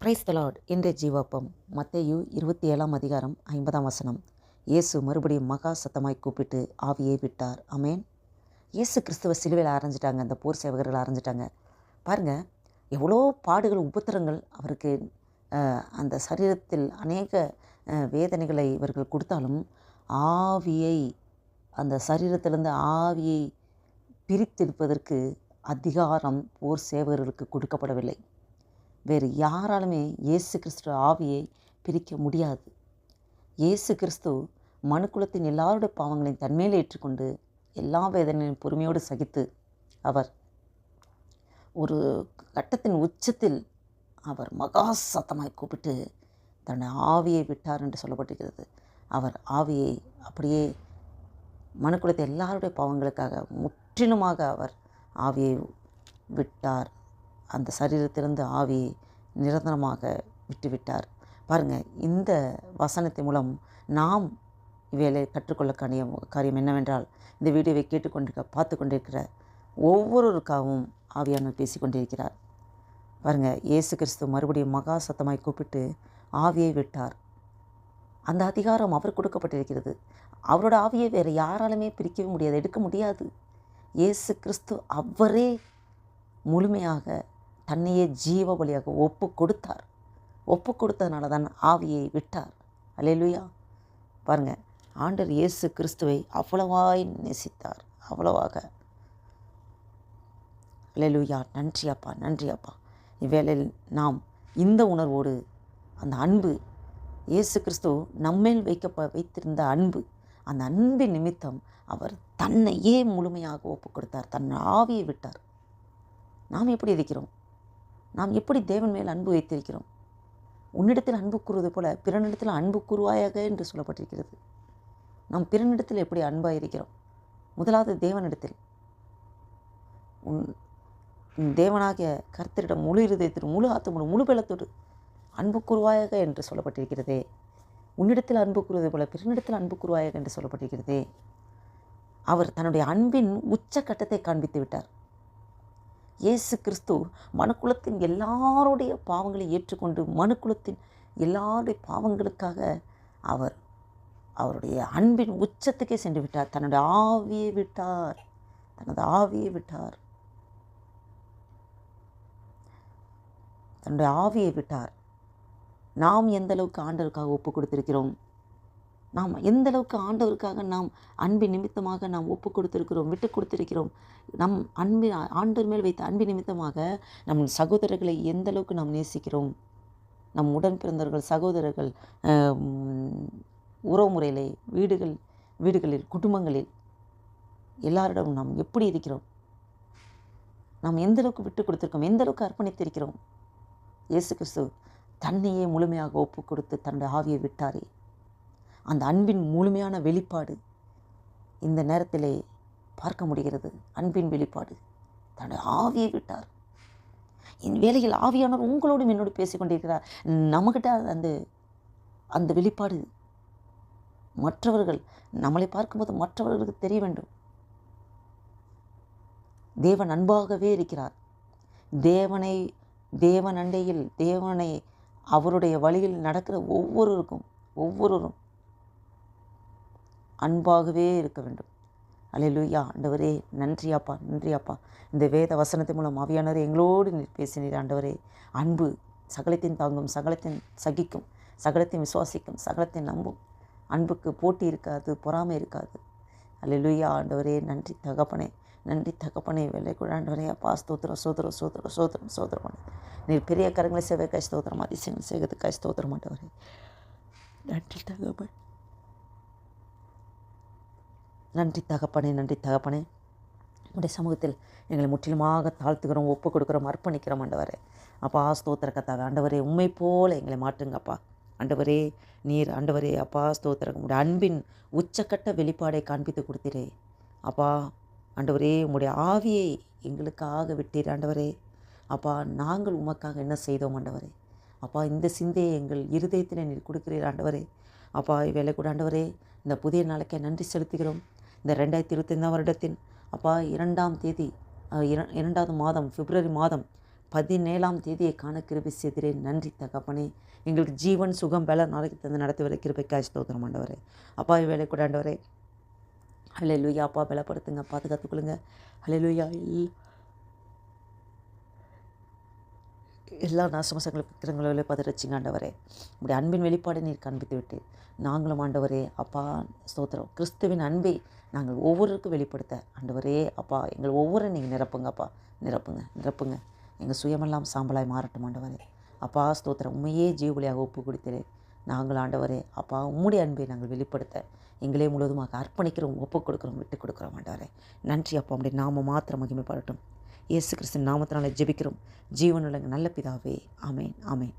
Praise the Lord. இன்றைய ஜீவாப்பம் மத்தேயு 27ஆம் அதிகாரம் 50ஆம் வசனம். இயேசு மறுபடியும் மகா சத்தமாய் கூப்பிட்டு ஆவியை விட்டார். ஆமேன். இயேசு கிறிஸ்துவ சிலுவையில் அரைஞ்சிட்டாங்க. அந்த போர் சேவகர்கள் அரைஞ்சிட்டாங்க. பாருங்கள், எவ்வளோ பாடுகள் உபத்திரங்கள் அவருக்கு அந்த சரீரத்தில் அநேக வேதனைகளை இவர்கள் கொடுத்தாலும் ஆவியை, அந்த சரீரத்திலிருந்து ஆவியை பிரித்தெடுப்பதற்கு அதிகாரம் போர் சேவகர்களுக்கு கொடுக்கப்படவில்லை. வேறு யாராலுமே இயேசு கிறிஸ்து ஆவியை பிரிக்க முடியாது. இயேசு கிறிஸ்து மனுக்குலத்தின் எல்லாருடைய பாவங்களையும் தன்மேல் ஏற்றுக்கொண்டு எல்லா வேதனையும் பொறுமையோடு சகித்து அவர் ஒரு கட்டத்தின் உச்சத்தில் அவர் மகா சத்தமாய் கூப்பிட்டு தன்னுடைய ஆவியை விட்டார் என்று சொல்லப்பட்டிருக்கிறது. அவர் ஆவியை அப்படியே மனுக்குலத்தை எல்லாருடைய பாவங்களுக்காக முற்றிலுமாக அவர் ஆவியை விட்டார். அந்த சரீரத்திலிருந்து ஆவியை நிரந்தரமாக விட்டுவிட்டார். பாருங்கள், இந்த வசனத்தின் மூலம் நாம் இவைகளை கற்றுக்கொள்ள காரியம் என்னவென்றால், இந்த வீடியோவை பார்த்து கொண்டிருக்கிற ஒவ்வொருவருக்காகவும் ஆவியானவர் பேசி கொண்டிருக்கிறார். பாருங்கள், இயேசு கிறிஸ்து மறுபடியும் மகா சத்தமாய் கூப்பிட்டு ஆவியை விட்டார். அந்த அதிகாரம் அவர் கொடுக்கப்பட்டிருக்கிறது. அவரோட ஆவியை வேறு யாராலுமே பிரிக்கவே முடியாது, எடுக்க முடியாது. இயேசு கிறிஸ்து அவரே முழுமையாக தன்னையே ஜீவ பலியாக ஒப்பு கொடுத்ததுனால தான் ஆவியை விட்டார். அல்லேலூயா. பாருங்கள், ஆண்டவர் இயேசு கிறிஸ்துவை அவ்வளவாய் நேசித்தார், அவ்வளவாக. அல்லேலூயா. நன்றி அப்பா, நன்றி அப்பா. இவ்வேளையில் நாம் இந்த உணர்வோடு, அந்த அன்பு, இயேசு கிறிஸ்து நம்மேல் வைத்திருந்த அன்பு, அந்த அன்பின் நிமித்தம் அவர் தன்னையே முழுமையாக ஒப்பு கொடுத்தார், தன் ஆவியை விட்டார். நாம் எப்படி இருக்கிறோம்? நாம் எப்படி தேவன் மேல் அன்பு வைத்திருக்கிறோம்? உன்னிடத்தில் அன்பு கூறுவது போல பிறனிடத்தில் அன்பு கூறுவாயாக என்று சொல்லப்பட்டிருக்கிறது. நாம் பிறனிடத்தில் எப்படி அன்பாக இருக்கிறோம்? முதலாவது தேவனிடத்தில், உன் தேவனாகிய கர்த்தரிடம் முழு இருதயத்தோடு, முழு ஆத்துமோடு, முழு பலத்தோடு அன்பு கூறுவாயாக என்று சொல்லப்பட்டிருக்கிறதே. உன்னிடத்தில் அன்பு கூறுவது போல பிறனிடத்தில் அன்பு கூறுவாயாக என்று சொல்லப்பட்டிருக்கிறதே. அவர் தன்னுடைய அன்பின் உச்சக்கட்டத்தை காண்பித்து விட்டார். இயேசு கிறிஸ்து மனுக்குலத்தின் எல்லாருடைய பாவங்களை ஏற்றுக்கொண்டு மனுக்குலத்தின் எல்லாருடைய பாவங்களுக்காக அவருடைய அன்பின் உச்சத்துக்கே சென்று விட்டார். தன்னுடைய ஆவியை விட்டார், தனது ஆவியை விட்டார், தன்னுடைய ஆவியை விட்டார். நாம் எந்த அளவுக்கு ஆண்டவருக்காக ஒப்பு கொடுத்திருக்கிறோம்? நாம் எந்த அளவுக்கு ஆண்டவருக்காக நாம் அன்பின் நிமித்தமாக நாம் ஒப்பு கொடுத்திருக்கிறோம், விட்டு கொடுத்திருக்கிறோம்? நம் ஆண்டவர் மேல் வைத்த அன்பின் நிமித்தமாக நம் சகோதரர்களை எந்த அளவுக்கு நாம் நேசிக்கிறோம்? நம் உடன் பிறந்தவர்கள், சகோதரர்கள், உறவு முறையிலே, வீடுகளில், குடும்பங்களில் எல்லாரிடமும் நாம் எப்படி இருக்கிறோம்? நாம் எந்த அளவுக்கு விட்டு கொடுத்திருக்கோம்? எந்த அளவுக்கு அர்ப்பணித்திருக்கிறோம்? இயேசு கிறிஸ்து தன்னையே முழுமையாக ஒப்பு கொடுத்து தன்னுடைய ஆவியை விட்டாரே. அந்த அன்பின் முழுமையான வெளிப்பாடு இந்த நேரத்திலே பார்க்க முடிகிறது. அன்பின் வெளிப்பாடு, தன்னுடைய ஆவியை விட்டார். இந்த வேளையில் ஆவியானவர் உங்களோடும் என்னோடு பேசிக்கொண்டிருக்கிறார். நம்மகிட்ட அந்த வெளிப்பாடு மற்றவர்கள் நம்மளை பார்க்கும்போது மற்றவர்களுக்கு தெரிய வேண்டும். தேவன் அன்பாகவே இருக்கிறார். தேவன் அண்டையில், தேவனை அவருடைய வழியில் நடக்கிற ஒவ்வொருவரும் அன்பாகவே இருக்க வேண்டும். அல்லேலூயா. ஆண்டவரே நன்றி அப்பா, நன்றி அப்பா. இந்த வேத வசனத்தின் மூலம் ஆவியானவரே எங்களோடு நீர் பேசினீர். ஆண்டவரே, அன்பு சகலத்தையும் தாங்கும், சகலத்தையும் சகிக்கும், சகலத்தையும் விசுவாசிக்கும், சகலத்தையும் நம்பும். அன்புக்கு போட்டி இருக்காது, பொறாமை இருக்காது. அல்லேலூயா. ஆண்டவரே நன்றி தகப்பனே, நன்றி தகப்பனே. வெள்ளை கூட ஆண்டவரே அப்பா, ஸ்தோத்திரம் சோதரம் சோதரம் சோதரம் சோதரம். நீர் பெரிய கரங்களை சேவைக்காய் ஸ்தோத்திரம், அதிசயங்கள் செய்கிறதுக்காய் ஸ்தோத்திரம். ஆண்டவரே நன்றி தகப்பன், நன்றி தகப்பனே, நன்றி தகப்பனே. உடைய சமூகத்தில் எங்களை முற்றிலுமாக தாழ்த்துக்கிறோம், ஒப்பு கொடுக்குறோம், அர்ப்பணிக்கிறோம். ஆண்டவரே அப்பா, ஸ்தோத்திர கர்த்தாவே. ஆண்டவரே, உண்மை போல எங்களை மாற்றுங்கப்பா. ஆண்டவரே நீர், ஆண்டவரே அப்பா ஸ்தோத்திரம், உடைய அன்பின் உச்சக்கட்ட வெளிப்பாடை காண்பித்து கொடுத்தீரே அப்பா. ஆண்டவரே, உம்முடைய ஆவியை எங்களுக்காக விட்டீர். ஆண்டவரே அப்பா, நாங்கள் உமக்காக என்ன செய்தோம்? ஆண்டவரே அப்பா, இந்த சிந்தையை எங்கள் இருதயத்தில் நீர் கொடுக்கிறீர். ஆண்டவரே அப்பா, வேலை கூட ஆண்டவரே, இந்த புதிய நாளைக்கே நன்றி செலுத்துகிறோம். இந்த 2025 வருடத்தின் அப்பா 2ஆம் தேதி 2வது மாதம், பிப்ரவரி மாதம் 17ஆம் தேதியை காண கிருபை செய்திரே. நன்றி தகப்பனே. எங்களுக்கு ஜீவன் சுகம் பல நாளைக்கு தந்து நடத்தி வேலை கிருபைக்காய் ஸ்தோத்திரம் ஆண்டவரே. அப்பா வேலை கூட ஆண்டவரே. ஹல்லேலூயா. அப்பா பலப்படுத்துங்க, பாதுகாத்துக்கொள்ளுங்க. ஹல்லேலூயா. எல்லா நாசமசங்களுக்கு விக்கிரங்களே பதிரச்சிங்க ஆண்டவரே. உடைய அன்பின் வெளிப்பாடு நீர் காண்பித்து விட்டு நாங்களும் ஆண்டவரே அப்பா ஸ்தோத்திரம் கிறிஸ்துவின் அன்பை நாங்கள் ஒவ்வொருவருக்கும் வெளிப்படுத்த ஆண்டவரே அப்பா எங்கள் ஒவ்வொரு நீங்கள் நிரப்புங்கப்பா. நிரப்புங்க. எங்கள் சுயமெல்லாம் சாம்பலாய் மாறட்டும் ஆண்டவரே. அப்பா ஸ்தோத்திரம் உண்மையே ஜீவலியாக ஒப்பு கொடுத்தே நாங்கள் ஆண்டவரே அப்பா உம்முடைய அன்பை நாங்கள் வெளிப்படுத்த எங்களே முழுவதுமாக அர்ப்பணிக்கிறோம், ஒப்பு கொடுக்குறோம், விட்டு கொடுக்குறோம் ஆண்டவரே. நன்றி அப்பா. உடைய நாம மாத்திரம் மகிமைப்படட்டும். இயேசு கிறிஸ்துவின் நாமத்தினால ஜெபிக்கிறோம் ஜீவனுள்ள நல்ல பிதாவே. ஆமேன்.